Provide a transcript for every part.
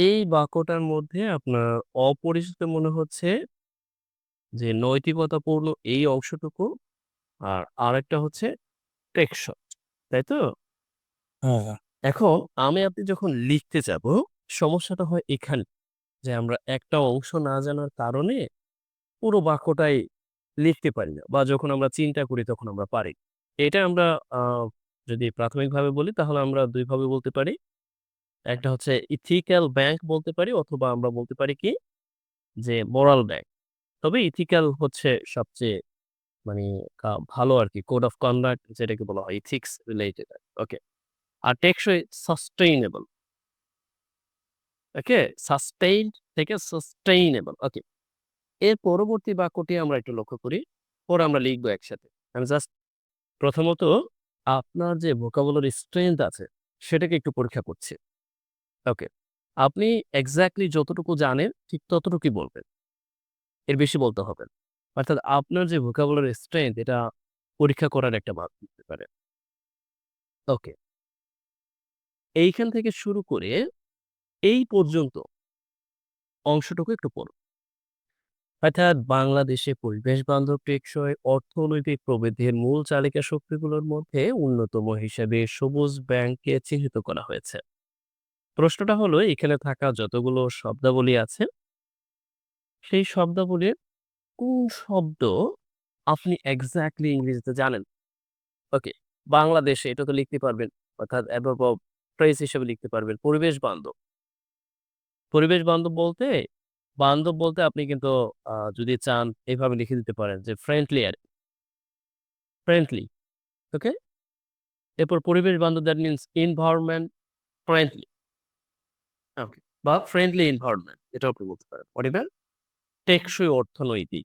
এই বাক্যটার মধ্যে আপনার অপরিচিত মনে হচ্ছে যে নৈতিকতাপূর্ণ এই অংশটুকু, আর আরেকটা হচ্ছে টেকসই। তাই তো? হ্যাঁ, হ্যাঁ। এখন আমি আপনি যখন লিখতে যাব, সমস্যাটা হয় এখানে যে আমরা একটা অংশ না জানার কারণে পুরো বাক্যটাই লিখতে পারি না, বা যখন আমরা চিন্তা করি তখন আমরা পারি। এটা আমরা আ যদি প্রাথমিকভাবে বলি তাহলে আমরা ২ ভাবে বলতে পারি। একটা হচ্ছে ইথিক্যাল ব্যাংক বলতে পারি, অথবা আমরা বলতে পারি কি যে মোরাল ব্যাংক। তবে ইথিক্যাল হচ্ছে সবচেয়ে মানে ভালো আরকি। কোড অফ কন্ডাক্ট যেটাকে বলা হয় এথিক্স রিলেটেড। ওকে। আর টেকসই সাস্টেইনেবল। ওকে? সাস্টেইনড থেকে সাস্টেইনেবল। ওকে। এর পরবর্তী বাক্যটি আমরা একটু লক্ষ্য করি। পরে আমরা লিখব একসাথে। আমি জাস্ট প্রথমত আপনার যে ভোকাবুলারি স্ট্রেংথ আছে সেটাকে একটু পরীক্ষা করছি। ওকে। আপনি এক্সাক্টলি যতটুকু জানেন ঠিক ততটুকুই বলবেন। এর বেশি বলতে হবে না। অর্থাৎ আপনার যে ভোকাবুলারি স্ট্রেংথ এটা পরীক্ষা করার একটা মাধ্যম হতে পারে। ওকে। এইখান থেকে শুরু করে এই পর্যন্ত অংশটুকু একটু পড়ুন। অর্থাৎ বাংলাদেশে পরিবেশ বান্ধব টেকসই অর্থনৈতিক প্রবৃদ্ধির মূল চালিকা শক্তিগুলোর মধ্যে অন্যতম হিসেবে সবুজ ব্যাংককে চিহ্নিত করা হয়েছে। প্রশ্নটা হলো এখানে থাকা যতগুলো শব্দাবলী আছে সেই শব্দাবলীর কোন শব্দ আপনি এক্সাক্টলি ইংরেজিতে জানেন? ওকে। বাংলাদেশে এটা তো লিখতে পারবেন। অর্থাৎ অ্যাডভার্ব অফ ফ্রেজ হিসেবে লিখতে পারবেন। পরিবেশ বান্ধব। পরিবেশ বান্ধব বলতে আপনি কিন্তু যদি চান এভাবে লিখে দিতে পারেন যে ফ্রেন্ডলি ফ্রেন্ডলি। ওকে? এরপর পরিবেশ বান্ধব দ্যাট মিনস এনভায়রনমেন্ট ফ্রেন্ডলি। ওকে। বা ফ্রেন্ডলি এনভায়রনমেন্ট এটাও আপনি বলতে পারেন। হোয়াট এভার টেকসই অর্থনৈতিক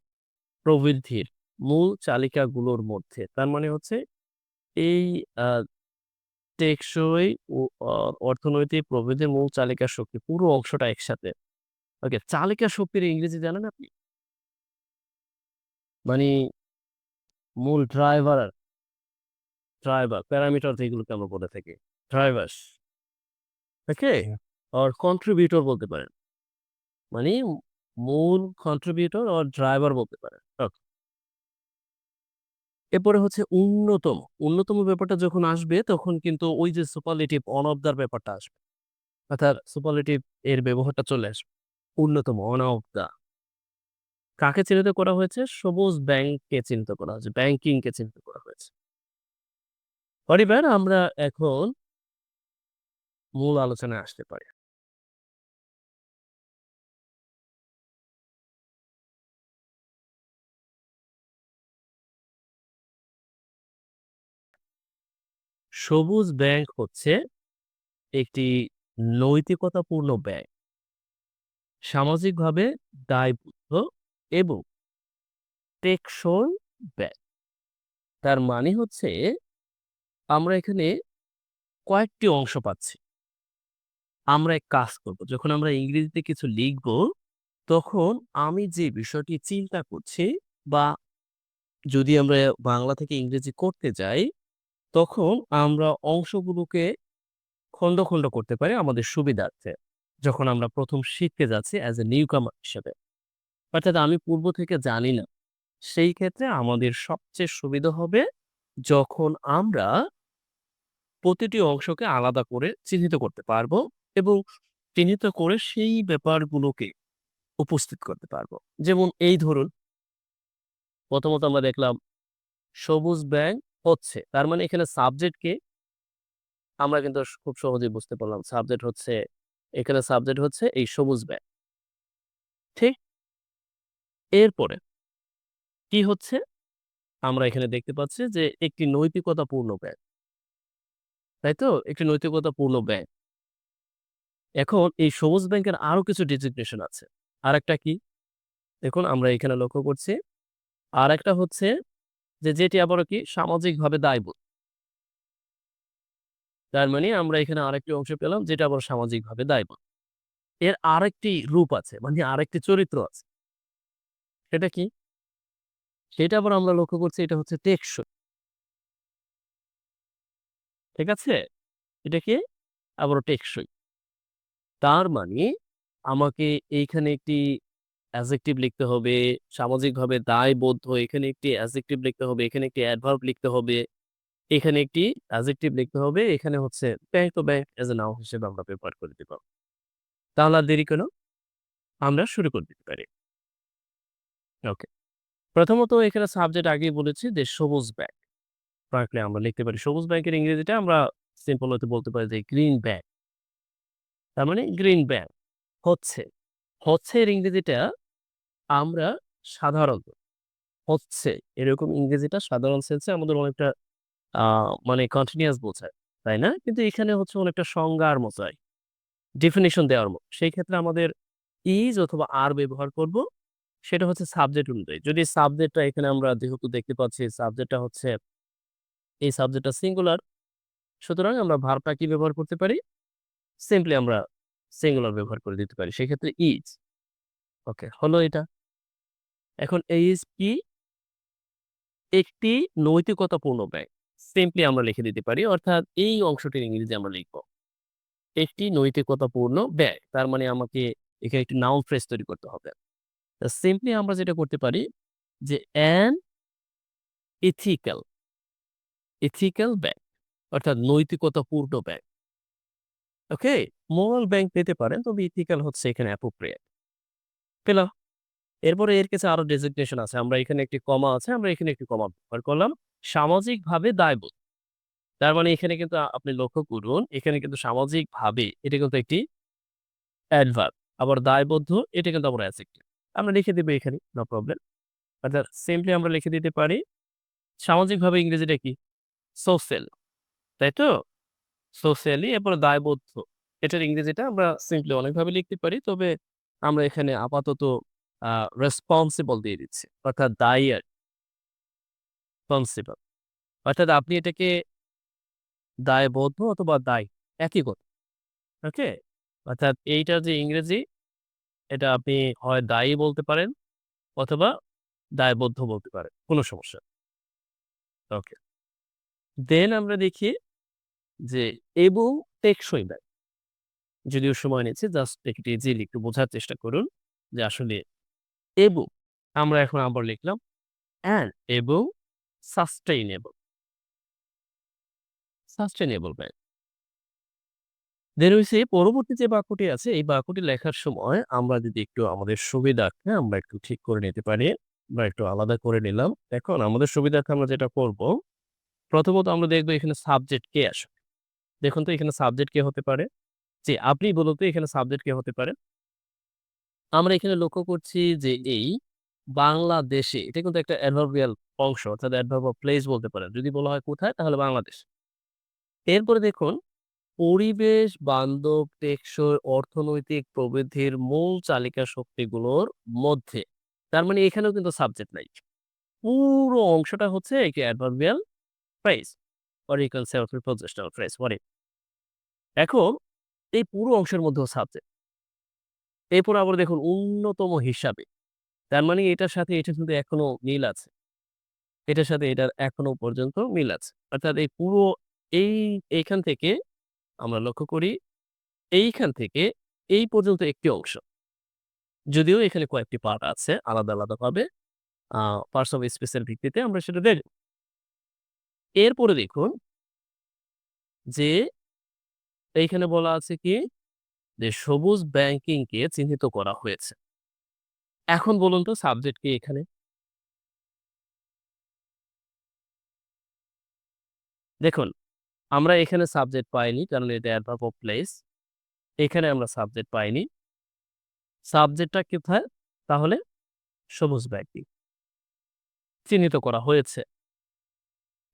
প্রবৃদ্ধির মূল চালিকাগুলোর মধ্যে। তার মানে হচ্ছে এই আ টেকসই ও অ অর্থনৈতিক প্রবৃদ্ধির মূল চালিকা শক্তি পুরো অংশটা একসাথে। ওকে, চালিকা শক্তির ইংরেজি জানেন আপনি? মানি মূল ড্রাইভার প্যারামিটার যেগুলোকে আমরা বলে থাকি। ড্রাইভার্স, ওকে? হ্যাঁ। অর কন্ট্রিবিউটর বলতে পারেন। মানে মূল কন্ট্রিবিউটর অর ড্রাইভার বলতে পারেন। ওকে। এরপরে হচ্ছে অন্যতম। অন্যতম ব্যাপারটা যখন আসবে তখন কিন্তু ওই যে সুপারলেটিভ অন অফ দা ব্যাপারটা আসবে। অর্থাৎ সুপারলেটিভ এর ব্যবহারটা চলে আসবে। অন্যতম অন অফ দা। কাকে চিহ্নিত করা হয়েছে? সবুজ ব্যাংককে চিহ্নিত করা হয়েছে। ব্যাংকিংকে চিহ্নিত করা হয়েছে। এবার আমরা এখন মূল আলোচনায় আসতে পারি। সবুজ ব্যাংক হচ্ছে একটি নৈতিকতাপূর্ণ ব্যাংক। সামাজিকভাবে দায়বদ্ধ এবং টেকসই ব্যাংক। তার মানে হচ্ছে আমরা এখানে কয়েকটি অংশ পাচ্ছি। আমরা এক কাজ করব। যখন আমরা ইংরেজিতে কিছু লিখব, তখন আমি যে বিষয়টি চিন্তা করছি, বা যদি আমরা বাংলা থেকে ইংরেজি করতে যাই, তখন আমরা অংশগুলোকে খন্ড করতে পারি আমাদের সুবিধার্থে। যখন আমরা ১ম শিখতে যাচ্ছি অ্যাজ এ নিউকামার হিসেবে। অর্থাৎ আমি পূর্ব থেকে জানি না। সেই ক্ষেত্রে আমাদের সবচেয়ে সুবিধা হবে যখন আমরা প্রতিটি অংশকে আলাদা করে চিহ্নিত করতে পারবো, এবং চিহ্নিত করে সেই ব্যাপারগুলোকে উপস্থিত করতে পারবো। যেমন এই ধরুন, প্রথমত আমরা দেখলাম সবুজ ব্যাংক হচ্ছে। তার মানে এখানে সাবজেক্ট কে? আমরা কিন্তু খুব সহজেই বুঝতে পারলাম। এখানে সাবজেক্ট হচ্ছে এই সবুজ ব্যাংক। ঠিক? এরপরে কি হচ্ছে? আমরা এখানে দেখতে পাচ্ছি যে একটি নৈতিকতাপূর্ণ ব্যাংক। তাই তো? একটি নৈতিকতাপূর্ণ ব্যাংক। এখন এই সবুজ ব্যাংকের আরো কিছু ডেজিগনেশন আছে। আরেকটা কি? দেখুন আমরা এখানে লক্ষ্য করছি। আরেকটা হচ্ছে যে যেটি আবারও কি সামাজিকভাবে দায়বদ্ধ। তার মানে আমরা এখানে আরেকটি অংশ পেলাম যেটা আবার সামাজিকভাবে দায়বদ্ধ। এর আরেকটি রূপ আছে, মানে আরেকটি চরিত্র আছে। সেটা কি? সেটা আবার আমরা লক্ষ্য করছি এটা হচ্ছে টেকসই। ঠিক আছে? এটা কি? আবারও টেকসই। তার মানে আমাকে এইখানে একটি অ্যাডজেক্টিভ লিখতে হবে, সামাজিকভাবে দায়বদ্ধ এখানে একটি অ্যাডজেক্টিভ লিখতে হবে, এখানে একটি অ্যাডভার্ব লিখতে হবে, এখানে একটি অ্যাডজেক্টিভ লিখতে হবে, এখানে হচ্ছে ব্যাংক তো ব্যাংক অ্যাজ এ নাউন হিসেবে আমরা ব্যবহার করে দিতে পারব। তাহলে আর দেরি কেন? আমরা শুরু করে দিতে পারি। ওকে। প্রথমত এখানে সাবজেক্ট আগেই বলেছি যে সবুজ ব্যাগ। ফ্রাঙ্কলি আমরা লিখতে পারি সবুজ ব্যাংকের ইংরেজিটা আমরা সিম্পল হতে বলতে পারি যে গ্রিন ব্যাগ। তার মানে গ্রিন ব্যাগ হচ্ছে। হচ্ছে এর ইংরেজিটা আমরা সাধারণত হচ্ছে এরকম ইংরেজিটা সাধারণ সেন্সে আমাদের অনেকটা আ মানে কন্টিনিউয়াস বোঝায়। তাই না? কিন্তু এখানে হচ্ছে অনেকটা সংজ্ঞার মতো আরকি। ডেফিনিশন দেওয়ার মতো। সেই ক্ষেত্রে আমাদের ইজ অথবা আর ব্যবহার করব। সেটা হচ্ছে সাবজেক্ট অনুযায়ী। যদি সাবজেক্টটা এখানে আমরা যেহেতু দেখতে পাচ্ছি সাবজেক্টটা হচ্ছে এই সাবজেক্টটা সিঙ্গুলার। সুতরাং আমরা ভার্বটা কি ব্যবহার করতে পারি? সিম্পলি আমরা সিঙ্গুলার ব্যবহার করে দিতে পারি। সেক্ষেত্রে ইজ। ওকে, হলো এটা। এখন ইজ কি? একটি নৈতিকতাপূর্ণ ব্যাগ। সিম্পলি আমরা লিখে দিতে পারি। অর্থাৎ এই অংশটির ইংরেজি আমরা লিখব। একটি নৈতিকতাপূর্ণ ব্যাগ। তার মানে আমাকে এখানে একটি নাউন ফ্রেজ তৈরি করতে হবে। সিম্পলি আমরা যেটা করতে পারি যে অ্যান এথিক্যাল, এথিক্যাল ব্যাগ অর্থাৎ নৈতিকতাপূর্ণ ব্যাগ। ওকে? মোরাল ব্যাংক পেতে পারেন তবে এথিক্যাল হচ্ছে এখানে অ্যাপ্রোপ্রিয়েট। পেলাম। এরপরে এর কাছে আরো ডেজিগনেশন আছে। আমরা এখানে একটি কমা আছে, আমরা এখানে একটি কমা ব্যবহার করলাম। সামাজিকভাবে দায়বোধ। তার মানে এখানে কিন্তু আপনি লক্ষ্য করুন, এখানে কিন্তু সামাজিকভাবে এটা কিন্তু একটি অ্যাডভার্ব। আবার দায়বদ্ধ এটা কিন্তু আবার অ্যাডজেক্টিভ। আমরা লিখে দিব এখানে, নো প্রবলেম। অর্থাৎ সিম্পলি আমরা লিখে দিতে পারি সামাজিকভাবে ইংরেজিটা কি? সোশ্যাল, তাই তো? সোশ্যালি এরপরে দায়বদ্ধ। এটার ইংরেজিটা আমরা সিম্পলি অনেকভাবে লিখতে পারি। তবে আমরা এখানে আপাতত আ রেসপনসিবল দিয়ে দিচ্ছি। অর্থাৎ দায়ী আর রেসপনসিবল। অর্থাৎ আপনি এটাকে দায়বদ্ধ অথবা দায়ী একই কথা। ওকে? অর্থাৎ এইটার যে ইংরেজি এটা আপনি হয় দায়ী বলতে পারেন অথবা দায়বদ্ধ বলতে পারেন। কোন সমস্যা নেই। ওকে। দেন আমরা দেখি যে এবং টেকসই ব্যাগ। যদিও সময় নিচ্ছে জাস্ট একটু ইজিলি একটু বোঝার চেষ্টা করুন যে আসলে এবং আমরা এখন আবার লিখলাম অ্যান্ড এবং সাস্টেইনেবল, সাস্টেইনেবল ব্যাগ। দেন হইছে পরবর্তী যে বাক্যটি আছে এই বাক্যটি লেখার সময় আমরা যদি একটু আমাদের সুবিধার্থে আমরা একটু ঠিক করে নিতে পারি বা একটু আলাদা করে নিলাম। এখন আমাদের সুবিধার্থে আমরা যেটা করব, প্রথমত আমরা দেখব এখানে সাবজেক্ট কে আসে। দেখুন তো এখানে সাবজেক্ট কে হতে পারে? জি, আপনি বলুন তো এখানে সাবজেক্ট কে হতে পারে? আমরা এখানে লক্ষ্য করছি যে এই বাংলাদেশে এটা কিন্তু একটা অ্যাডভার্বিয়াল অংশ অর্থাৎ অ্যাডভার্ব অফ প্লেস বলতে পারেন। যদি বলা হয় কোথায় তাহলে বাংলাদেশ। এরপরে দেখুন পরিবেশ বান্ধব টেকসই অর্থনৈতিক প্রবৃদ্ধির মূল চালিকা শক্তিগুলোর মধ্যে। তার মানে এখানেও কিন্তু সাবজেক্ট নাই। পুরো অংশটা হচ্ছে একটি adverbial phrase or you can say prepositional phrase what এখন এই পুরো অংশের মধ্যেও সাবজেক্ট। এরপর আবার দেখুন অন্যতম হিসাবে। তার মানে এটার সাথে এটা কিন্তু এখনো মিল আছে। এটার সাথে এটার এখনো পর্যন্ত মিল আছে। অর্থাৎ এই পুরো এই এইখান থেকে আমরা লক্ষ্য করি, এইখান থেকে এই পর্যন্ত একটি অংশ। যদিও এখানে কয়েকটি পার্ট আছে আলাদা, আলাদাভাবে আ পার্টস অফ স্পিচ এর ভিত্তিতে আমরা সেটা দেখব। এরপরে দেখুন যে এইখানে বলা আছে কি যে সবুজ ব্যাংকিংকে চিহ্নিত করা হয়েছে। এখন বলুন তো সাবজেক্ট কি এখানে? দেখুন আমরা এখানে সাবজেক্ট পাইনি কারণ এটা অ্যাডভার্ব অফ প্লেস। এখানে আমরা সাবজেক্ট পাইনি। সাবজেক্টটা কোথায়? তাহলে সবুজ ব্যাংকিং চিহ্নিত করা হয়েছে।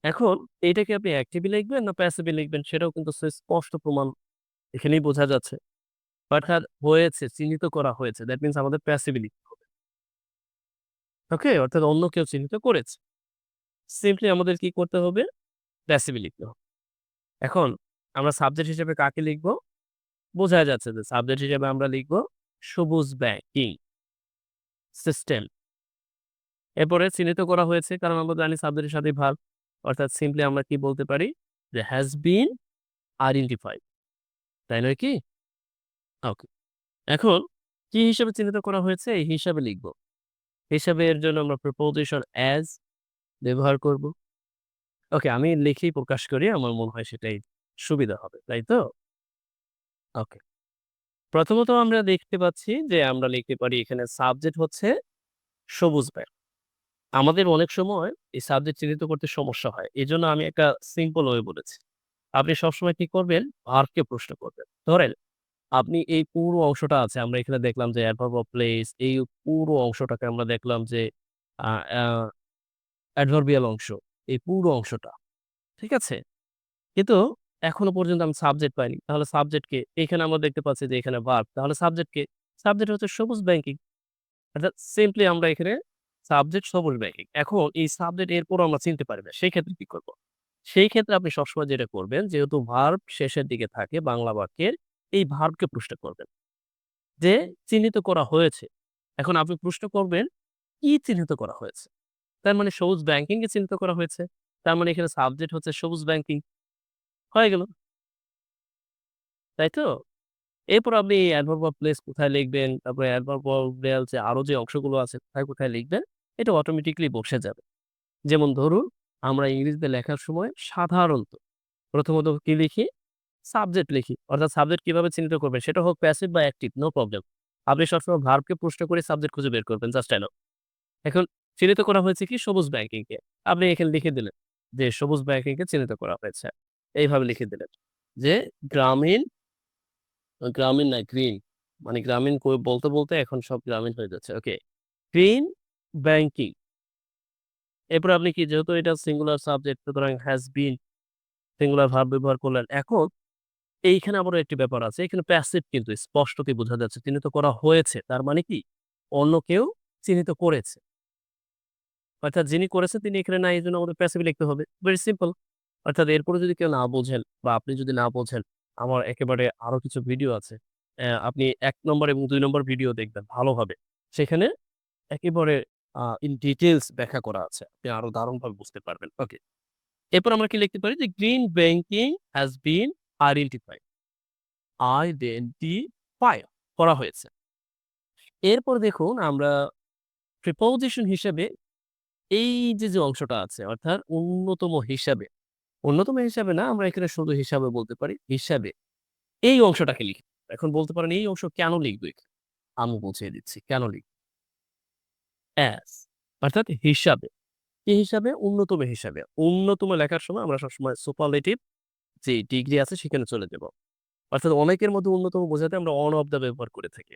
এখন এইটাকে আপনি অ্যাক্টিভলি লিখবেন না প্যাসিভলি লিখবেন সেটাও কিন্তু স্পষ্ট প্রমাণ এখানেই বোঝা যাচ্ছে। অর্থাৎ হয়েছে, চিহ্নিত করা হয়েছে। দ্যাট মিনস আমাদের প্যাসিভলি লিখতে হবে। ওকে? অর্থাৎ অন্য কেউ চিহ্নিত করেছে। সিম্পলি আমাদের কি করতে হবে? প্যাসিভলি লিখতে হবে। এখন আমরা সাবজেক্ট হিসেবে কাকে লিখব? বোঝা যাচ্ছে যে সাবজেক্ট হিসেবে আমরা লিখব সবুজ ব্যাংকিং সিস্টেম। এরপরে চিহ্নিত করা হয়েছে কারণ আমরা জানি সাবজেক্টের সাথে ভার্ব। অর্থাৎ সিম্পলি আমরা কি বলতে পারি? যে হ্যাজ বিন আইডেন্টিফাইড। তাই নয় কি? ওকে। এখন কি হিসেবে চিহ্নিত করা হয়েছে এই হিসাবে লিখব। হিসাবের জন্য আমরা প্রিপোজিশন অ্যাজ ব্যবহার করব। ওকে, আমি লিখেই প্রকাশ করি। আমার মনে হয় সেটাই সুবিধা হবে। তাই তো? ওকে। প্রথমত আমরা দেখতে পাচ্ছি যে আমরা লিখতে পারি এখানে সাবজেক্ট হচ্ছে সবুজ ব্যাগ। আমাদের অনেক সময় এই সাবজেক্ট চিহ্নিত করতে সমস্যা হয়। এজন্য আমি একটা সিম্পল ওয়ে বলেছি। আপনি সবসময় কি করবেন? ভার্বকে প্রশ্ন করবেন। ধরেন আপনি এই পুরো অংশটা আছে আমরা এখানে দেখলাম যে অ্যাডভার্ব অফ প্লেস এই পুরো অংশটাকে আমরা দেখলাম যে আ আ অ্যাডভার্বিয়াল অংশ। এই পুরো অংশটা। ঠিক আছে? কিন্তু এখনো পর্যন্ত আমি সাবজেক্ট পাইনি। তাহলে সাবজেক্ট কে? এখানে আমরা দেখতে পাচ্ছি যে এখানে ভার্ব। তাহলে সাবজেক্ট কে? সাবজেক্ট হচ্ছে সবুজ ব্যাংকিং। অর্থাৎ সিম্পলি আমরা এখানে সাবজেক্ট সবুজ ব্যাংকিং। এখন এই সাবজেক্ট এরপরও আমরা চিনতে পারি না। সেই ক্ষেত্রে কি করব? সেই ক্ষেত্রে আপনি সবসময় যেটা করবেন যেহেতু ভার্ব শেষের দিকে থাকে বাংলা বাক্যের, এই ভার্বকে প্রশ্ন করবেন। যে চিহ্নিত করা হয়েছে। এখন আপনি প্রশ্ন করবেন, কি চিহ্নিত করা হয়েছে? তার মানে সবুজ ব্যাংকিং কে চিহ্নিত করা হয়েছে। তার মানে এখানে সাবজেক্ট হচ্ছে সবুজ ব্যাংকিং। হয়ে গেল। তাই তো? এরপর আপনি অ্যাডভার্ব অফ প্লেস কোথায় লিখবেন, তারপরে অ্যাডভার্ব অফ রিয়াল যে আরো যে অংশগুলো আছে কোথায় লিখবেন, এটা অটোমেটিক্যালি বসে যাবে। যেমন ধরুন, আমরা ইংরেজিতে লেখার সময় সাধারণত প্রথমত কি লিখি? সাবজেক্ট লিখি। অর্থাৎ সাবজেক্ট কিভাবে চিহ্নিত করবেন? সেটা হোক প্যাসিভ বা অ্যাক্টিভ, নো প্রবলেম। আপনি সবসময় ভার্বকে প্রশ্ন করে সাবজেক্ট খুঁজে বের করবেন। Just enough. এখন চিহ্নিত করা হয়েছে কি? সবুজ ব্যাংকিংকে। আপনি এখানে লিখে দিলেন যে সবুজ ব্যাংকিংকে চিহ্নিত করা হয়েছে। এইভাবে লিখে দিলেন যে গ্রামীণ, গ্রামীণ না গ্রিন। মানে গ্রামীণ বলতে এখন সব গ্রামীণ হয়ে যাচ্ছে। ওকে। Green banking. এরপরে আপনি কি যেহেতু এটা সিঙ্গুলার সাবজেক্ট সুতরাং হ্যাজ বিন সিঙ্গুলার ভার্ব ব্যবহার করলেন। এখন এইখানে আবারও একটি ব্যাপার আছে। এখানে প্যাসিভ কিন্তু স্পষ্টতই বোঝা যাচ্ছে চিহ্নিত করা হয়েছে। তার মানে কি? অন্য কেউ চিহ্নিত করেছে। অর্থাৎ যিনি করেছেন তিনি এখানে নাই এজন্য আমাদের প্যাসিভ লিখতে হবে। Very simple. অর্থাৎ এরপরে যদি কেউ না বোঝেন বা আপনি যদি না বোঝেন, আমার একেবারে আরো কিছু ভিডিও আছে। আপনি ১ নম্বর এবং ২ নম্বর ভিডিও দেখবেন ভালোভাবে। সেখানে একেবারে ইন ডিটেইলস ব্যাখ্যা করা আছে। আপনি আরো দারুণভাবে বুঝতে পারবেন। ওকে। এরপর আমরা কি লিখতে পারি যে green banking has been identified. Identify করা হয়েছে। এরপর দেখুন আমরা প্রিপোজিশন হিসেবে এই যে অংশটা আছে অর্থাৎ অন্যতম হিসাবে না আমরা এখানে শুধু হিসাবে বলতে পারি। হিসাবে এই অংশটাকে লিখি। এখন বলতে পারেন এই অংশ কেন লিখব এখানে? আমি বুঝিয়ে দিচ্ছি কেন লিখব। অ্যাজ অর্থাৎ হিসাবে। কি হিসাবে? অন্যতম হিসাবে। অন্যতম লেখার সময় আমরা সবসময় সুপারলেটিভ যে ডিগ্রি আছে সেখানে চলে যাব। অর্থাৎ অনেকের মধ্যে অন্যতম বোঝাতে আমরা অন অফ দা ব্যবহার করে থাকি।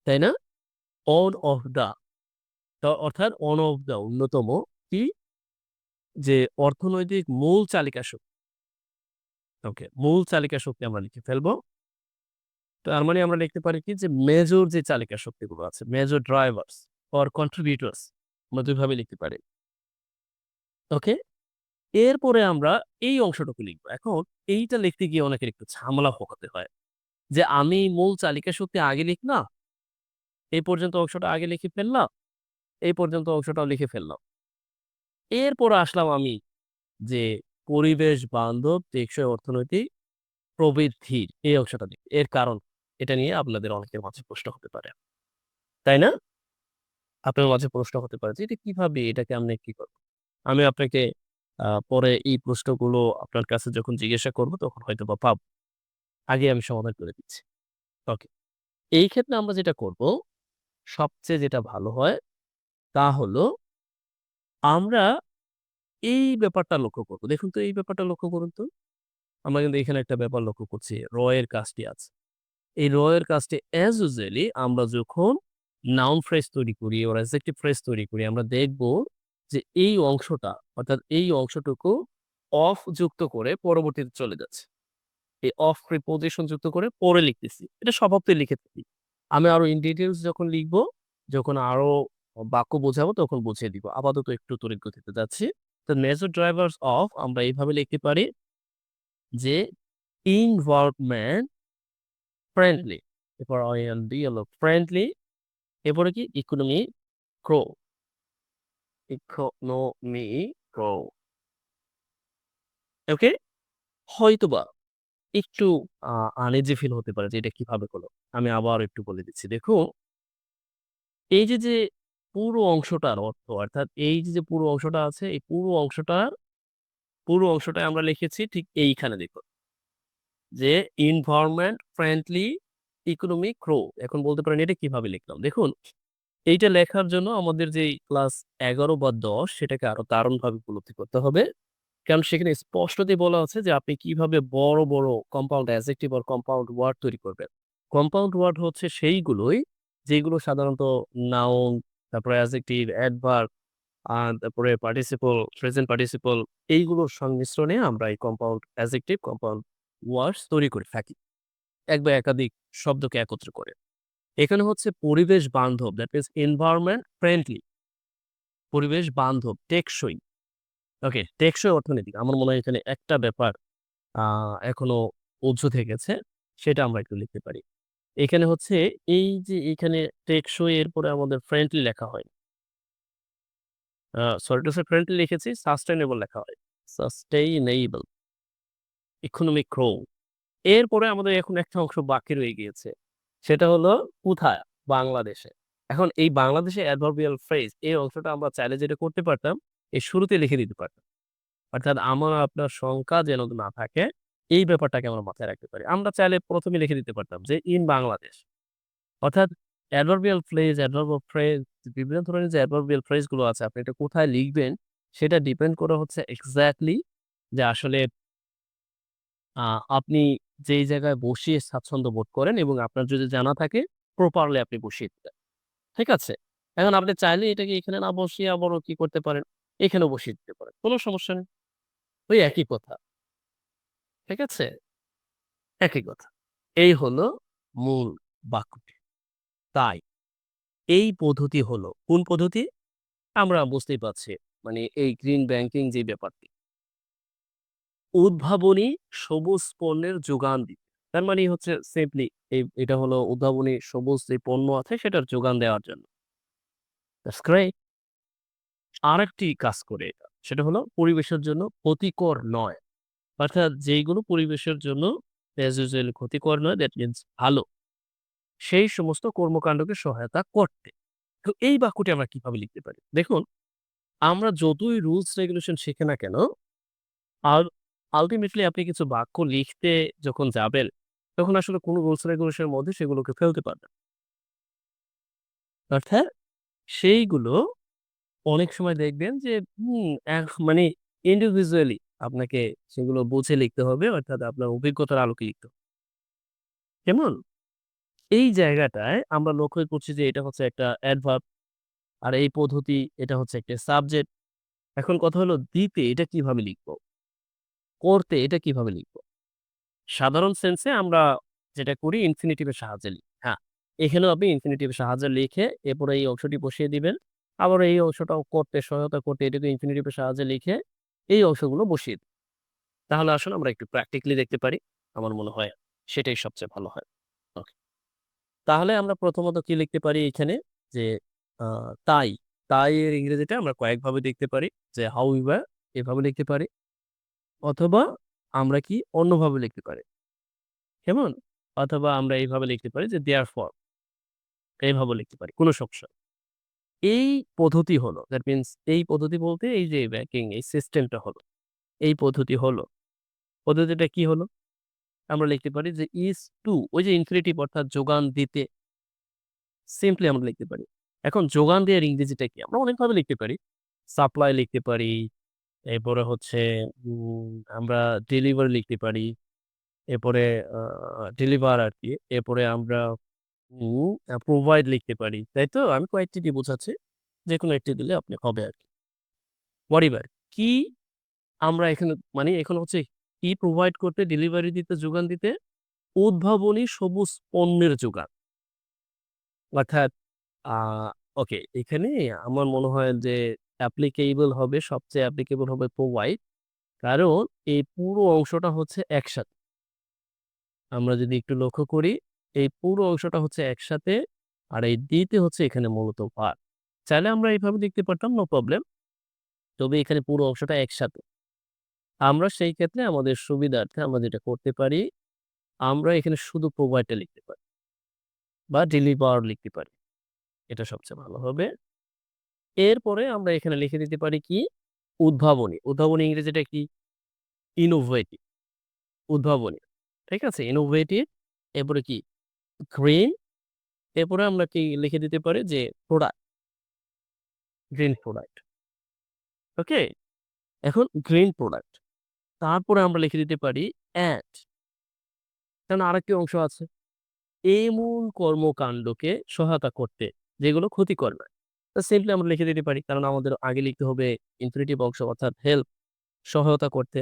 তাই না? অন অফ দা অর্থাৎ অন অফ দা অন্যতম কি? যে অর্থনৈতিক মূল চালিকা শক্তি। ওকে, মূল চালিকা শক্তি আমরা লিখে ফেলবো। তার মানে আমরা লিখতে পারি কি? যে মেজর যে চালিকা শক্তিগুলো আছে, মেজর ড্রাইভারস অর কন্ট্রিবিউটরস আমরা ২ ভাবে লিখতে পারি। ওকে? এরপরে আমরা এই অংশটুকু লিখব। এখন এইটা লিখতে গিয়ে অনেকের একটু ঝামেলা পোহাতে হয়। যে আমি মূল চালিকা শক্তি আগে লিখলাম, এই পর্যন্ত অংশটা আগে লিখে ফেললাম, এই পর্যন্ত অংশটাও লিখে ফেললাম। এরপরে আসলাম আমি যে পরিবেশ বান্ধব টেকসই অর্থনৈতিক প্রবৃদ্ধির এই অংশটা নিয়ে। এর কারণ এটা নিয়ে আপনাদের অনেকের মাঝে প্রশ্ন হতে পারে। তাই না? আপনার মাঝে প্রশ্ন হতে পারে যে এটা কিভাবে এটা কেমনে কি করব? আমি আপনাকে পরে এই প্রশ্নগুলো আপনার কাছে যখন জিজ্ঞাসা করব তখন হয়তোবা পাবো। আগে আমি সমাধান করে দিচ্ছি। ওকে। এই ক্ষেত্রে আমরা যেটা করব, সবচেয়ে যেটা ভালো হয় তা হলো আমরা এই ব্যাপারটা লক্ষ্য করব। দেখুন তো এই ব্যাপারটা লক্ষ্য করুন তো। আমরা কিন্তু এখানে একটা ব্যাপার লক্ষ্য করছি। এর কাজটি আছে। এই এর কাজটি অ্যাজ ইউজুয়ালি আমরা যখন নাউন ফ্রেজ তৈরি করি or অ্যাডজেক্টিভ ফ্রেজ তৈরি করি আমরা দেখব যে এই অংশটা অর্থাৎ এই অংশটুকু অফ যুক্ত করে পরবর্তীতে চলে যাচ্ছে। এই অফ প্রিপোজিশন যুক্ত করে পরে লিখতেছি। এটা স্বভাবতই লিখে থাকি। আমি আরো ইন ডিটেইলস যখন লিখব, যখন আরো বাক্য বোঝাবো তখন বুঝিয়ে দিব। আপাতত একটু তড়িৎ গতিতে যাচ্ছি। তো মেজর ড্রাইভারস অফ আমরা এইভাবে লিখতে পারি যে ইনভলভমেন্ট ফ্রেন্ডলি এরপর IND হলো ফ্রেন্ডলি এরপরে কি ইকোনমি গ্রো ইকোনমি গ্রো ওকে হয়তোবা একটু আনইজি ফিল হতে পারে যে এটা কিভাবে হলো। আমি আবার একটু বলে দিচ্ছি। দেখুন, এই যে পুরো অংশটার অর্থ অর্থাৎ এই যে পুরো অংশটা আছে, এই পুরো অংশটাই আমরা লিখেছি ঠিক এইখানে দেখুন। যে environment friendly economic growth এখন বলতে পারেন এটা কিভাবে লিখলাম? দেখুন, এইটা লেখার জন্য আমাদের যেই ক্লাস ১১ বা ১০ সেটাকে আরো দারুণভাবে উপলব্ধি করতে হবে। কারণ সেখানে স্পষ্টতই বলা আছে যে আপনি কিভাবে বড় কম্পাউন্ড অ্যাডজেক্টিভ আর কম্পাউন্ড ওয়ার্ড তৈরি করবেন। কম্পাউন্ড ওয়ার্ড হচ্ছে সেইগুলোই যেগুলো সাধারণত নাউন, তারপরে অ্যাডজেক্টিভ, অ্যাডভার্ব তারপরে পার্টিসিপল, প্রেজেন্ট পার্টিসিপল এইগুলোর সংমিশ্রণে আমরা এই কম্পাউন্ড অ্যাডজেক্টিভ, কম্পাউন্ড ওয়ার্ডস তৈরি করে থাকি। এক বা একাধিক শব্দকে একত্র করে। এখানে হচ্ছে পরিবেশ বান্ধব দ্যাট মিনস এনভায়রনমেন্ট ফ্রেন্ডলি, পরিবেশ বান্ধব, টেকসই। ওকে, টেকসই অর্থনীতি। আমার মনে হয় এখানে একটা ব্যাপার আ এখনো অযু থেকেছে, সেটা আমরা একটু লিখতে পারি। এখানে হচ্ছে এই যে এখানে টেকসই এর পরে আমাদের ফ্রেন্ডলি লেখা হয়। সরি টু সে ফ্রেন্ডলি লিখেছি, সাস্টেইনেবল লেখা হয়। Sustainable, economic grow. এরপরে আমাদের এখন একটা অংশ বাকি রয়ে গিয়েছে। সেটা হলো কোথায়? বাংলাদেশে। এখন এই বাংলাদেশে অ্যাডভার্বিয়াল ফ্রেজ এই অংশটা আমরা চাইলে যেটা করতে পারতাম, এর শুরুতে লিখে দিতে পারতাম। অর্থাৎ আমার আপনার শঙ্কা যেন না থাকে, এই ব্যাপারটাকে আমরা মাথায় রাখতে পারি। আমরা চাইলে ১ম এ লিখে দিতে পারতাম যে ইন বাংলাদেশ। অর্থাৎ adverbial phrase, adverb of phrase বিভিন্ন ধরনের যে অ্যাডভার্বিয়াল ফ্রেজ গুলো আছে আপনি এটা কোথায় লিখবেন সেটা ডিপেন্ড করে হচ্ছে এক্সাক্টলি যে আসলে আ আপনি যেই জায়গায় বসিয়ে স্বাচ্ছন্দ্য বোধ করেন এবং আপনার যদি জানা থাকে প্রপারলি আপনি বসিয়ে দিবেন। ঠিক আছে? এখন আপনি চাইলে এটাকে এখানে না বসিয়ে আবারও কি করতে পারেন? এখানেও বসিয়ে দিতে পারেন। কোন সমস্যা নেই। ওই একই কথা। ঠিক আছে? একই কথা। এই হলো মূল বাক্যটি। তাই এই পদ্ধতি হলো কোন পদ্ধতি? আমরা বুঝতেই পারছি। মানে এই গ্রিন ব্যাংকিং যে ব্যাপারটি। উদ্ভাবনী সবুজ পণ্যের যোগান দিতে। তার মানে হচ্ছে সিম্পলি এটা হলো উদ্ভাবনী সবুজ যে পণ্য আছে সেটার যোগান দেওয়ার জন্য। That's great. আরেকটি কাজ করে এটা। সেটা হলো পরিবেশের জন্য ক্ষতিকর নয়। অর্থাৎ যেইগুলো পরিবেশের জন্য as usual ক্ষতিকর নয় দ্যাট মিনস ভালো। সেই সমস্ত কর্মকাণ্ডকে সহায়তা করতে। তো এই বাক্যটি আমরা কিভাবে লিখতে পারি? দেখুন, আমরা যতই রুলস রেগুলেশন শিখি না কেন, আর আল্টিমেটলি আপনি কিছু বাক্য লিখতে যখন যাবেন, তখন আসলে কোন রুলস রেগুলেশন এর মধ্যে সেগুলোকে ফেলতে পারবেন। অর্থাৎ সেইগুলো অনেক সময় দেখবেন যে মানে ইন্ডিভিজুয়ালি আপনাকে সেগুলো বুঝে লিখতে হবে অর্থাৎ আপনার অভিজ্ঞতার আলোকে লিখতে হবে। কেমন? এই জায়গাটায় আমরা লক্ষ্য করছি যে এটা হচ্ছে একটা অ্যাডভার্ব আর এই পদ্ধতি এটা হচ্ছে একটা সাবজেক্ট। এখন কথা হলো দিতে এটা কিভাবে লিখব? করতে এটা কিভাবে লিখব? সাধারণ সেন্সে আমরা যেটা করি ইনফিনিটিভ এর সাহায্যে লিখি। হ্যাঁ, এখানেও আপনি ইনফিনিটিভ এর সাহায্যে লিখে এরপরে এই অংশটি বসিয়ে দিবেন। আবার এই অংশটাও করতে সহায়তা করতে এটাকে ইনফিনিটিভ এর সাহায্যে লিখে এই অংশগুলো বসিয়ে দিই। তাহলে আসলে আমরা একটু প্র্যাকটিক্যালি দেখতে পারি। আমার মনে হয় সেটাই সবচেয়ে ভালো হয়। ওকে। তাহলে আমরা প্রথমত কি লিখতে পারি এখানে যে আ তাই। তাই এর ইংরেজিটা আমরা কয়েকভাবে দেখতে পারি যে however এভাবে লিখতে পারি অথবা আমরা কি অন্যভাবে লিখতে পারি। কেমন? অথবা আমরা এইভাবে লিখতে পারি যে therefore এইভাবেও লিখতে পারি। কোন সমস্যা নেই। এই পদ্ধতি হলো দ্যাট মিনস এই পদ্ধতি বলতে এই যে ব্যাংকিং এই সিস্টেমটা হলো। এই পদ্ধতি হলো। পদ্ধতিটা কি হলো? আমরা লিখতে পারি যে is to ওই যে ইনফিনিটিভ অর্থাৎ যোগান দিতে সিম্পলি আমরা লিখতে পারি। এখন যোগান দেওয়ার ইংরেজিটা কি? আমরা অনেকভাবে লিখতে পারি। সাপ্লাই লিখতে পারি। এরপরে হচ্ছে উম আমরা ডেলিভারি লিখতে পারি। এরপরে আ ডেলিভার আরকি। এরপরে আমরা প্রোভাইড লিখতে পারি। তাই তো? আমি কয়েকটি দিয়ে বোঝাচ্ছি। যেকোনো একটি দিলে আপনি হবে আরকি। হোয়াটএভার কি আমরা এখানে মানে এখানে হচ্ছে কি প্রোভাইড করতে, ডেলিভারি দিতে, যোগান দিতে উদ্ভাবনী সবুজ পণ্যের যোগান। অর্থাৎ আ ওকে এখানে আমার মনে হয় যে অ্যাপ্লিকেবল হবে সবচেয়ে অ্যাপ্লিকেবল হবে প্রোভাইড। কারণ এই পুরো অংশটা হচ্ছে একসাথে। আমরা যদি একটু লক্ষ্য করি, এই পুরো অংশটা হচ্ছে একসাথে। আর এই দিতে হচ্ছে এখানে মূলত ভার্ব। চাইলে আমরা এভাবে লিখতে পারতাম নো প্রবলেম। তবে এখানে পুরো অংশটা একসাথে। আমরা সেই ক্ষেত্রে আমাদের সুবিধার্থে আমরা যেটা করতে পারি, আমরা এখানে শুধু প্রোভাইড টা লিখতে পারি। বা ডেলিভার লিখতে পারি। এটা সবচেয়ে ভালো হবে। এরপরে আমরা এখানে লিখে দিতে পারি কি? উদ্ভাবনী। উদ্ভাবনী ইংরেজিটা কি? ইনোভেটিভ, উদ্ভাবনী। ঠিক আছে? ইনোভেটিভ, এরপরে কি? গ্রিন, এরপরে আমরা কি লিখে দিতে পারি যে প্রোডাক্ট, গ্রিন প্রোডাক্ট। ওকে? এখন গ্রিন প্রোডাক্ট। তারপরে আমরা লিখে দিতে পারি এন্ড, কারণ আরেকটি অংশ আছে। এমন কর্মকাণ্ডকে সহায়তা করতে যেগুলো ক্ষতিকর নয়। তো সিম্পলি আমরা লিখে দিতে পারি। কারণ আমাদের আগে লিখতে হবে ইনফিনিটিভ অংশ অর্থাৎ হেল্প, সহায়তা করতে।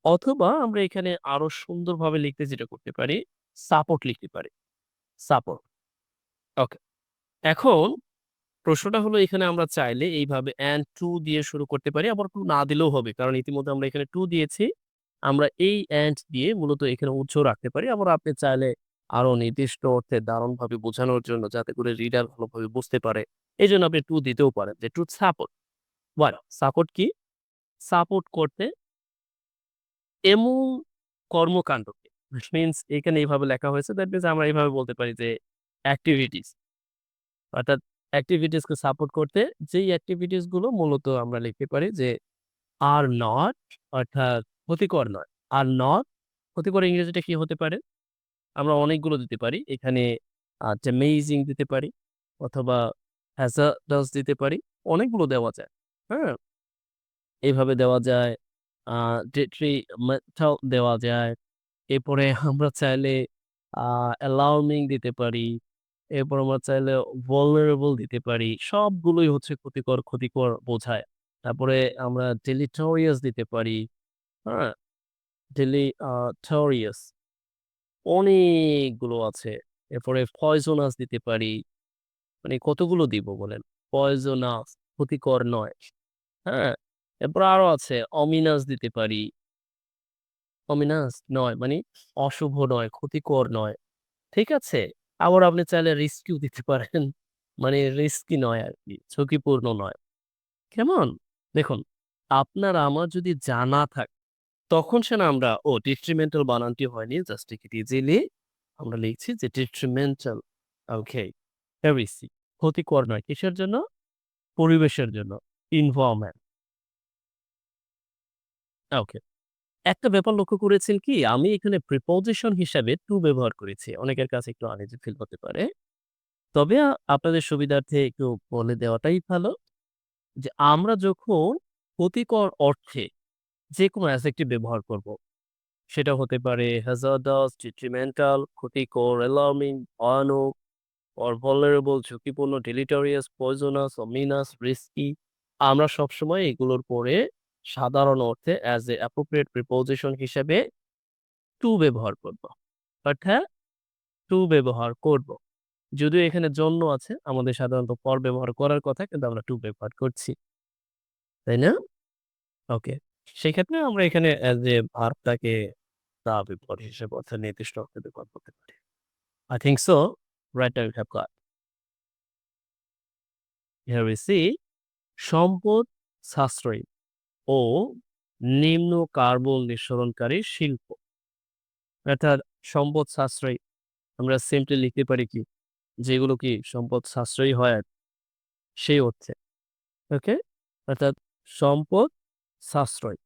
অথবা আমরা এখানে আরো সুন্দরভাবে লিখতে যেটা করতে পারি, সাপোর্ট লিখতে পারি। সাপোর্ট। ওকে। এখন প্রশ্নটা হলো এখানে আমরা চাইলে এইভাবে and to দিয়ে শুরু করতে পারি। আবার to না দিলেও হবে। কারণ ইতিমধ্যে আমরা এখানে to দিয়েছি। আমরা এই and দিয়ে মূলত এখানে উৎস রাখতে পারি। আবার আপনি চাইলে আরো নির্দিষ্ট অর্থে দারুণভাবে বোঝানোর জন্য যাতে করে রিডার ভালোভাবে বুঝতে পারে, এজন্য আপনি to দিতেও পারেন যে to support what? সাপোর্ট কি? সাপোর্ট করতে এমন কর্মকাণ্ডকে, which means এখানে এইভাবে লেখা হয়েছে। দ্যাট মিনস আমরা এইভাবে বলতে পারি যে activities, অর্থাৎ activities কে সাপোর্ট করতে যেই activities গুলো মূলত আমরা লিখতে পারি যে are not, অর্থাৎ ক্ষতিকর নয়। are not ক্ষতিকর ইংরেজিটা কি হতে পারে? আমরা অনেকগুলো দিতে পারি। এখানে damaging দিতে পারি অথবা hazardous দিতে পারি। অনেকগুলো দেওয়া যায়। হ্যাঁ? এভাবে দেওয়া যায়। আ detrimental দেওয়া যায়। এরপরে আমরা চাইলে আ অ্যালার্মিং দিতে পারি। এরপর আমরা চাইলে vulnerable দিতে পারি। সবগুলোই হচ্ছে ক্ষতিকর, ক্ষতিকর বোঝায়। তারপরে আমরা deleterious দিতে পারি। হ্যাঁ? deleterious অনেকগুলো আছে। এরপরে poisonous দিতে পারি। মানে কতগুলো দিব বলেন? poisonous ক্ষতিকর নয়। হ্যাঁ? এরপর আরো আছে ominous দিতে পারি। ominous নয় মানে অশুভ নয়, ক্ষতিকর নয়। ঠিক আছে? আবার আপনি চাইলে রিস্কিও দিতে পারেন। মানে রিস্কি নয় আরকি। ঝুঁকিপূর্ণ নয়। কেমন? দেখুন, আপনার আমার যদি জানা থাকে তখন সে না আমরা detrimental বানানটি হয়নি। জাস্ট টেক ইট ইজিলি আমরা লিখছি যে detrimental, ওকে, হেরেসি ক্ষতিকর নয়। কিসের জন্য? পরিবেশের জন্য। environment, ওকে। একটা ব্যাপার লক্ষ্য করেছেন কি? আমি এখানে প্রিপোজিশন হিসাবে to ব্যবহার করেছি। অনেকের কাছে একটু আনইজি ফিল হতে পারে। তবে আপনাদের সুবিধার্থে একটু বলে দেওয়াটাই ভালো যে আমরা যখন ক্ষতিকর অর্থে যেকোনো অ্যাডজেক্টিভ ব্যবহার করব, সেটা হতে পারে hazardous, detrimental, ক্ষতিকর, alarming, ভয়ানক or vulnerable, ঝুঁকিপূর্ণ, deleterious, poisonous, ominous, risky। আমরা সবসময় এগুলোর পরে সাধারণ অর্থে as a appropriate preposition হিসেবে to ব্যবহার করব। অর্থাৎ to ব্যবহার করব। যদিও এখানে জন্য আছে, আমাদের সাধারণত for ব্যবহার করার কথা কিন্তু আমরা to ব্যবহার করছি। তাই না? ওকে। সেক্ষেত্রে আমরা এখানে as a ভার্বটাকে তা ব্যবহার হিসেবে অর্থাৎ নির্দিষ্ট অর্থে ব্যবহার করতে পারি। I think so. Right now we have got. Here we see সম্পদ সাশ্রয়ী ও নিম্ন কার্বন নিঃসরণকারী শিল্প। অর্থাৎ সম্পদ সাশ্রয়ী আমরা সিম্পলি লিখতে পারি কি? যেগুলো কি সম্পদ সাশ্রয়ী হয় সেই অর্থে। ওকে? অর্থাৎ সম্পদ সাশ্রয়।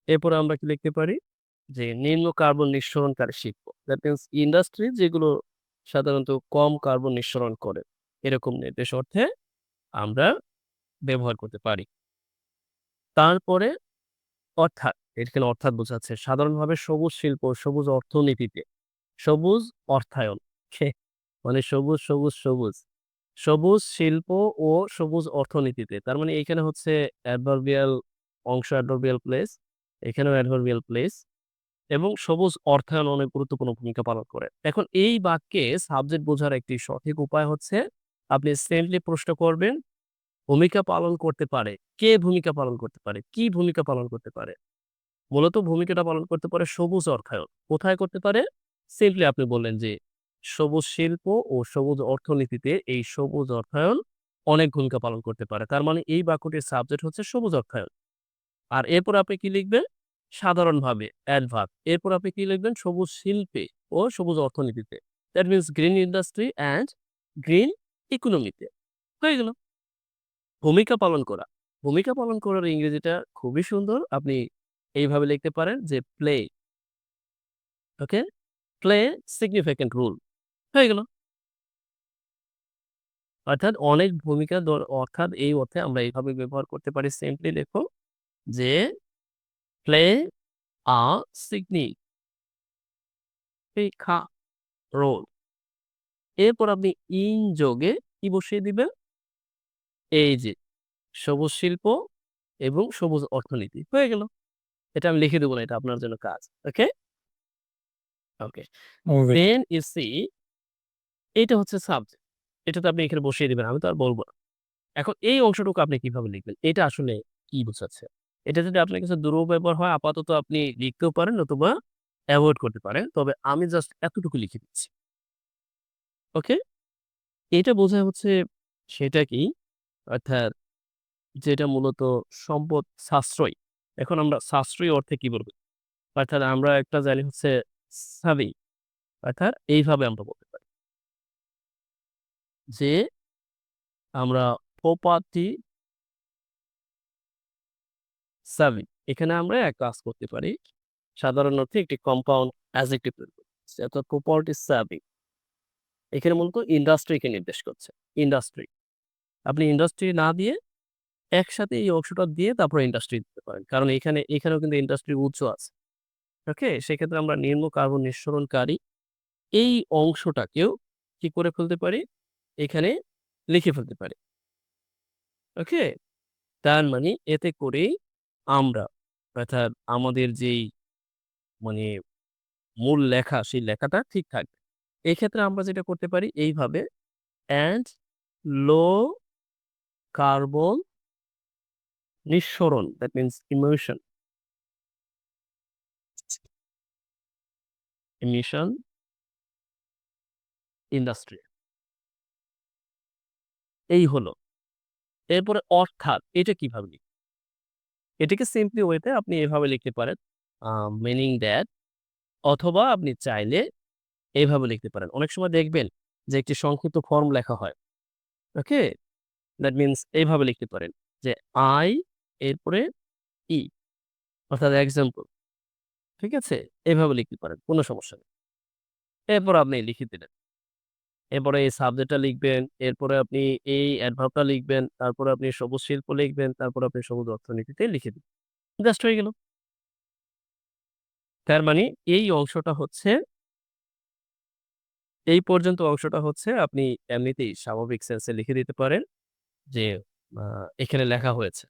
এরপরে আমরা কি লিখতে পারি? যে নিম্ন কার্বন নিঃসরণকারী শিল্প। দ্যাট মিনস ইন্ডাস্ট্রি যেগুলো সাধারণত কম কার্বন নিঃসরণ করে। এরকম নির্দেশ অর্থে আমরা ব্যবহার করতে পারি। তারপরে অর্থাৎ, এখানে অর্থাৎ বোঝাচ্ছে সাধারণভাবে সবুজ শিল্প, সবুজ অর্থনীতিতে, সবুজ অর্থায়ন। খে মানে সবুজ, সবুজ, সবুজ। সবুজ শিল্প ও সবুজ অর্থনীতিতে। তার মানে এইখানে হচ্ছে অ্যাডভার্বিয়াল অংশ, অ্যাডভার্বিয়াল প্লেস। এখানেও অ্যাডভার্বিয়াল প্লেস এবং সবুজ অর্থায়ন অনেক গুরুত্বপূর্ণ ভূমিকা পালন করে। এখন এই বাক্যে সাবজেক্ট বোঝার একটি সঠিক উপায় হচ্ছে আপনি সিম্পলি প্রশ্ন করবেন, ভূমিকা পালন করতে পারে। কে ভূমিকা পালন করতে পারে? কি ভূমিকা পালন করতে পারে? মূলত ভূমিকাটা পালন করতে পারে সবুজ অর্থায়ন। কোথায় করতে পারে? সিম্পলি আপনি বললেন যে, সবুজ শিল্প ও সবুজ অর্থনীতিতে এই সবুজ অর্থায়ন অনেক ভূমিকা পালন করতে পারে। তার মানে এই বাক্যটির সাবজেক্ট হচ্ছে সবুজ অর্থায়ন। আর এরপর আপনি কি লিখবেন? সাধারণভাবে অ্যাডভার্ব। এরপর আপনি কি লিখবেন? সবুজ শিল্পে ও সবুজ অর্থনীতিতে। That means green industry and green ইকোনমিতে। হয়ে গেল। ভূমিকা পালন করা। ভূমিকা পালন করার ইংরেজিটা খুবই সুন্দর। আপনি এইভাবে লিখতে পারেন যে play, okay? Play significant role. হয়ে গেল। অর্থাৎ অনেক ভূমিকা অর্থাৎ এই অর্থে আমরা এইভাবে ব্যবহার করতে পারি। সিম্পলি লেখো যে প্লে আ সিগনিফিক্যান্ট রোল। এরপর আপনি ইন যোগে কি বসিয়ে দিবেন? এই যে সবুজ শিল্প এবং সবুজ অর্থনীতি। হয়ে গেল। এটা আমি লিখে দেব না, এটা আপনার জন্য কাজ। ওকে? ওকে। ওকে। দেন ইউ সি এইটা হচ্ছে সাবজেক্ট। এটা তো আপনি এখানে বসিয়ে দিবেন। আমি তো আর বলব না। এখন এই অংশটুকু আপনি কিভাবে লিখবেন? এটা আসলে কি বোঝাচ্ছে? এটা যদি আপনার কাছে দুর্ব্যবহার হয় আপাতত আপনি লিখতেও পারেন নতুবা এভয়েড করতে পারেন। তবে আমি জাস্ট এতটুকু লিখে দিচ্ছি। ওকে? এটা বোঝায় হচ্ছে সেটা কি? অর্থাৎ যেটা মূলত সম্পদ সাশ্রয়ী। এখন আমরা সাশ্রয়ী অর্থে কি বলব? অর্থাৎ আমরা একটা জানি হচ্ছে সাবি অর্থাৎ এইভাবে আমরা বলতে পারি যে আমরা প্রপার্টি সাবি। এখানে আমরা এক কাজ করতে পারি। সাধারণ অর্থে একটি কম্পাউন্ড অ্যাডজেক্টিভ তৈরি করতে অর্থাৎ প্রপার্টি সাবি। এখানে মূলত ইন্ডাস্ট্রিকে নির্দেশ করছে। ইন্ডাস্ট্রি। আপনি ইন্ডাস্ট্রি না দিয়ে একসাথে এই অংশটা দিয়ে তারপরে ইন্ডাস্ট্রি দিতে পারেন। কারণ এখানেও কিন্তু ইন্ডাস্ট্রির উৎস আছে। ওকে? সেক্ষেত্রে আমরা নিম্ন কার্বন নিঃসরণকারী এই অংশটাকেও কি করে ফেলতে পারি? এখানে লিখে ফেলতে পারি। ওকে? তার মানে এতে করেই আমরা অর্থাৎ আমাদের যেই মানে মূল লেখা সেই লেখাটা ঠিক থাকবে। এক্ষেত্রে আমরা যেটা করতে পারি এইভাবে অ্যান্ড লো কার্বন নিঃসরণ দ্যাট মিনস ইমিশন ইন্ডাস্ট্রি। এই হলো। এরপরে অর্থাৎ এটা কিভাবে লিখব? এটাকে সিম্পলি ওয়েতে আপনি এভাবে লিখতে পারেন মিনিং দ্যাট অথবা আপনি চাইলে এভাবে লিখতে পারেন। অনেক সময় দেখবেন যে একটি সংক্ষিপ্ত ফর্ম লেখা হয়। ওকে? দ্যাট মিনস এইভাবে লিখতে পারেন যে আই এরপরে ই অর্থাৎ এক্সাম্পল। ঠিক আছে? এভাবে লিখতে পারেন। কোন সমস্যা নেই। এরপর আপনি লিখে দিলেন। এরপরে এই সাবজেক্টটা লিখবেন। এরপরে আপনি এই অ্যাডভার্বটা লিখবেন। তারপরে আপনি সবুজ শিল্প লিখবেন। তারপরে আপনি সবুজ অর্থনীতিতে লিখে দিবেন। জাস্ট হয়ে গেল। তার মানে এই অংশটা হচ্ছে এই পর্যন্ত অংশটা হচ্ছে আপনি এমনিতেই স্বাভাবিক সেন্সে লিখে দিতে পারেন যে আ এখানে লেখা হয়েছে।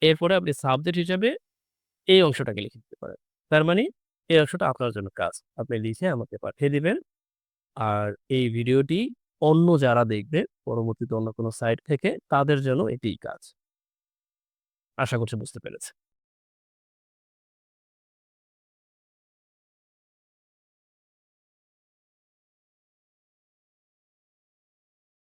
এরপরে আপনি সাবজেক্ট হিসেবে এই অংশটাকে লিখে দিতে পারেন। তার মানে এই অংশটা আপনার জন্য কাজ। আপনি লিখে আমাকে পাঠিয়ে দিবেন। আর এই ভিডিওটি অন্য যারা দেখবে পরবর্তীতে অন্য কোনো সাইট থেকে তাদের জন্য এটিই কাজ। আশা করছি বুঝতে পেরেছেন।